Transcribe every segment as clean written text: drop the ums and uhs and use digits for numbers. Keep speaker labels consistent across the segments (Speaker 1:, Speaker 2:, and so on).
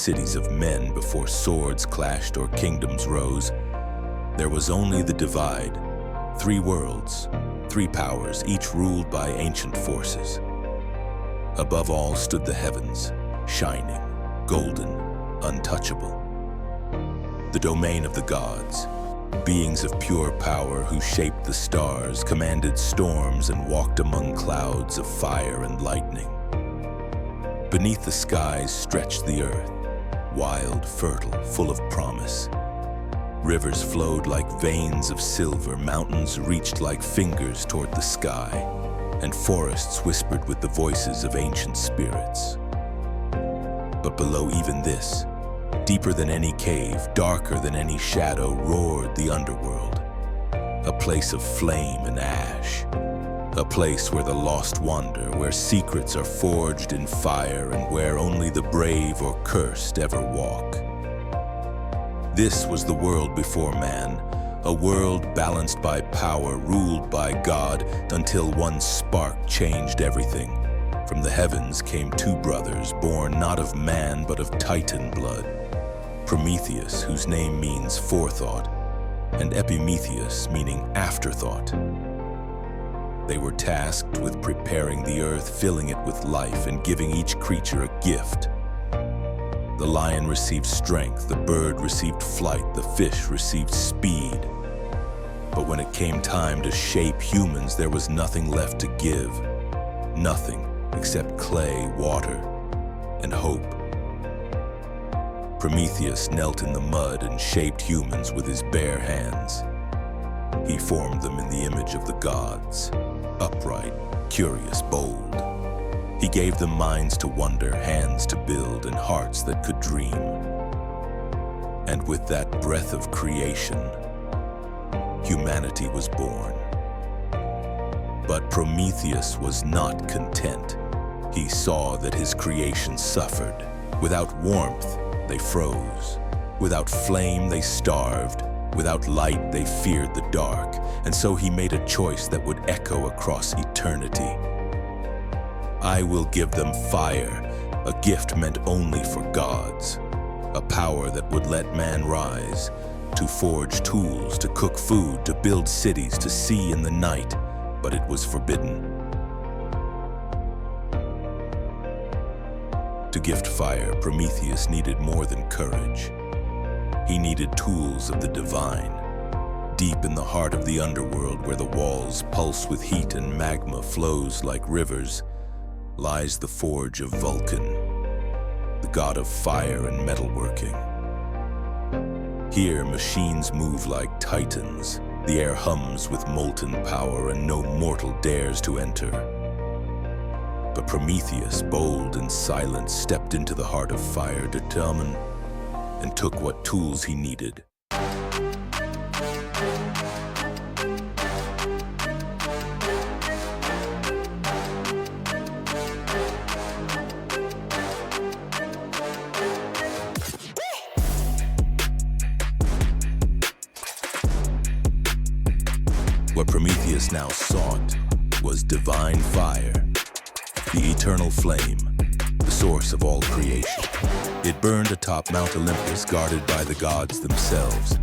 Speaker 1: cities of men before swords clashed or kingdoms rose. There was only the divide, 3 worlds, 3 powers, each ruled by ancient forces. Above all stood the heavens, shining, golden, untouchable. The domain of the gods, beings of pure power who shaped the stars, commanded storms, and walked among clouds of fire and lightning. Beneath the skies stretched the earth, wild, fertile, full of promise. Rivers flowed like veins of silver, mountains reached like fingers toward the sky, and forests whispered with the voices of ancient spirits. But below even this, deeper than any cave, darker than any shadow, roared the underworld, a place of flame and ash, a place where the lost wander, where secrets are forged in fire, and where only the brave or cursed ever walk. This was the world before man, a world balanced by power, ruled by God, until one spark changed everything. From the heavens came 2 brothers, born not of man but of Titan blood. Prometheus, whose name means forethought, and Prometheus, meaning afterthought. They were tasked with preparing the earth, filling it with life, and giving each creature a gift. The lion received strength, the bird received flight, the fish received speed. But when it came time to shape humans, there was nothing left to give. Nothing except clay, water, and hope. Prometheus knelt in the mud and shaped humans with his bare hands. He formed them in the image of the gods, upright, curious, bold. He gave them minds to wonder, hands to build, and hearts that could dream. And with that breath of creation, humanity was born. But Prometheus was not content. He saw that his creation suffered. Without warmth, they froze. Without flame, they starved. Without light, they feared the dark. And so he made a choice that would echo across eternity. I will give them fire, a gift meant only for gods. A power that would let man rise, to forge tools, to cook food, to build cities, to see in the night, but it was forbidden. To gift fire, Prometheus needed more than courage. He needed tools of the divine. Deep in the heart of the underworld, where the walls pulse with heat and magma flows like rivers, lies the forge of Vulcan, the god of fire and metalworking. Here, machines move like titans. The air hums with molten power, and no mortal dares to enter. But Prometheus, bold and silent, stepped into the heart of fire, determined, and took what tools he needed. What Prometheus now sought was divine fire, the eternal flame, the source of all creation. It burned atop Mount Olympus, guarded by the gods themselves,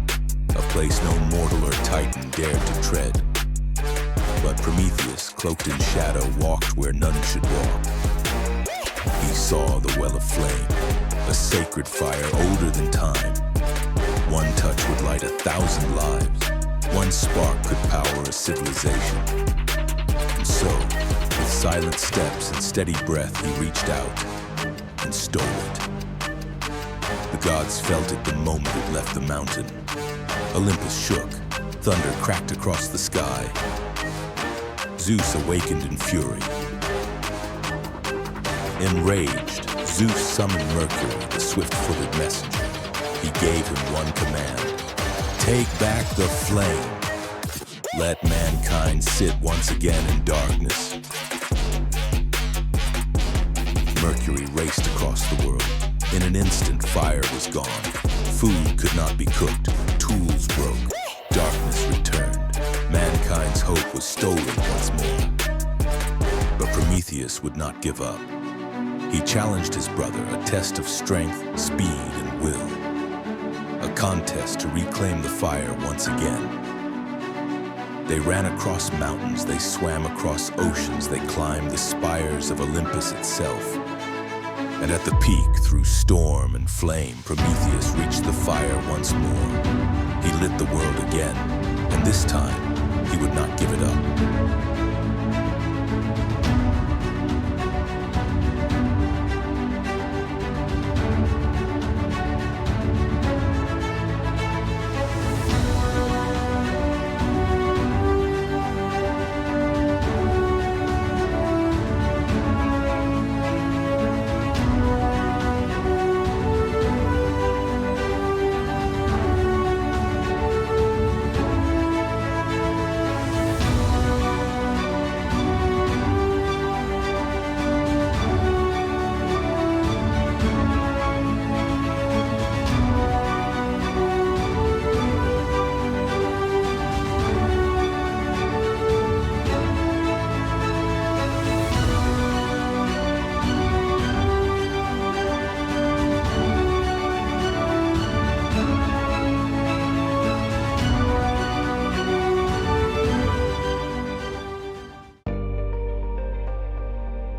Speaker 1: a place no mortal or titan dared to tread. But Prometheus, cloaked in shadow, walked where none should walk. He saw the well of flame, a sacred fire older than time. One touch would light 1,000 lives. One spark could power a civilization. And so, with silent steps and steady breath, he reached out and stole it. The gods felt it the moment it left the mountain. Olympus shook, thunder cracked across the sky. Zeus awakened in fury. Enraged, Zeus summoned Mercury, the swift-footed messenger. He gave him one command: take back the flame. Let mankind sit once again in darkness. Mercury raced across the world. In an instant, fire was gone. Food could not be cooked. Tools broke. Darkness returned. Mankind's hope was stolen once more. But Prometheus would not give up. He challenged his brother, a test of strength, speed, and will. A contest to reclaim the fire once again. They ran across mountains, they swam across oceans, they climbed the spires of Olympus itself. And at the peak, through storm and flame, Prometheus reached the fire once more. He lit the world again, and this time, he would not give it up.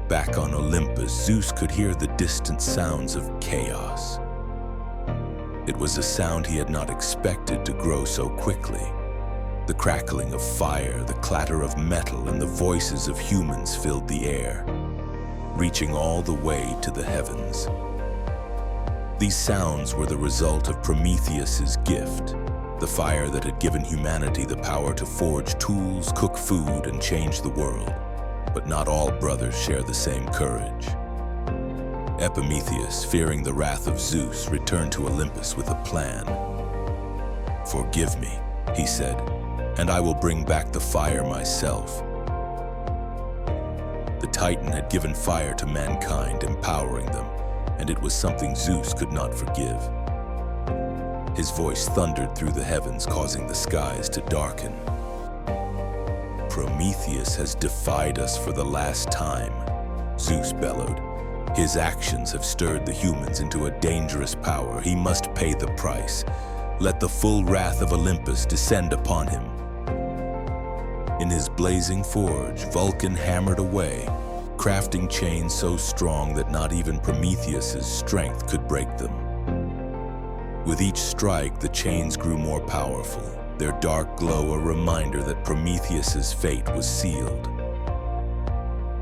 Speaker 1: Back on Olympus, Zeus could hear the distant sounds of chaos. It was a sound he had not expected to grow so quickly. The crackling of fire, the clatter of metal, and the voices of humans filled the air, reaching all the way to the heavens. These sounds were the result of Prometheus's gift, the fire that had given humanity the power to forge tools, cook food, and change the world. But not all brothers share the same courage. Prometheus, fearing the wrath of Zeus, returned to Olympus with a plan. "Forgive me," he said, "and I will bring back the fire myself." The Titan had given fire to mankind, empowering them, and it was something Zeus could not forgive. His voice thundered through the heavens, causing the skies to darken. "Prometheus has defied us for the last time," Zeus bellowed. "His actions have stirred the humans into a dangerous power. He must pay the price. Let the full wrath of Olympus descend upon him." In his blazing forge, Vulcan hammered away, crafting chains so strong that not even Prometheus's strength could break them. With each strike, the chains grew more powerful, their dark glow a reminder that Prometheus's fate was sealed.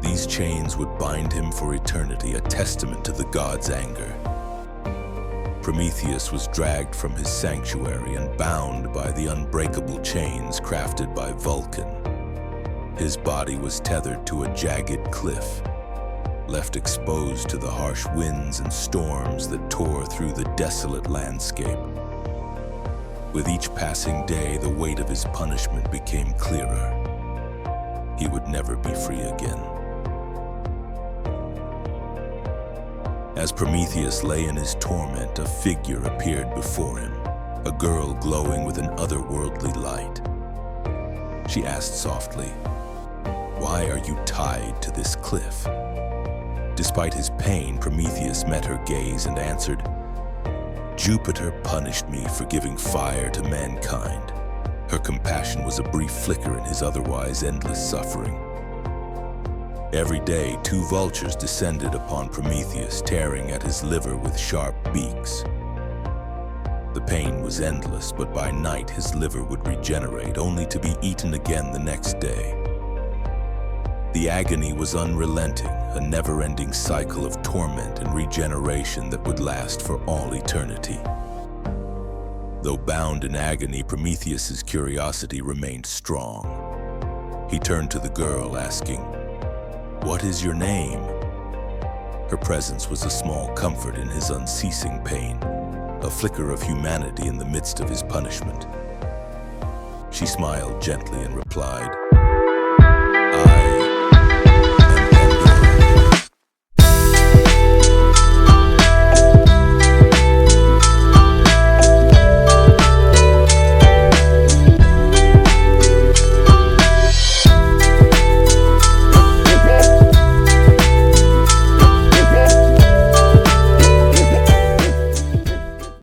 Speaker 1: These chains would bind him for eternity, a testament to the god's anger. Prometheus was dragged from his sanctuary and bound by the unbreakable chains crafted by Vulcan. His body was tethered to a jagged cliff, left exposed to the harsh winds and storms that tore through the desolate landscape. With each passing day, the weight of his punishment became clearer. He would never be free again. As Prometheus lay in his torment, a figure appeared before him, a girl glowing with an otherworldly light. She asked softly, "Why are you tied to this cliff?" Despite his pain, Prometheus met her gaze and answered, "Jupiter punished me for giving fire to mankind." Her compassion was a brief flicker in his otherwise endless suffering. Every day, 2 vultures descended upon Prometheus, tearing at his liver with sharp beaks. The pain was endless, but by night his liver would regenerate, only to be eaten again the next day. The agony was unrelenting, a never-ending cycle of torment and regeneration that would last for all eternity. Though bound in agony, Prometheus's curiosity remained strong. He turned to the girl, asking, "What is your name?" Her presence was a small comfort in his unceasing pain, a flicker of humanity in the midst of his punishment. She smiled gently and replied,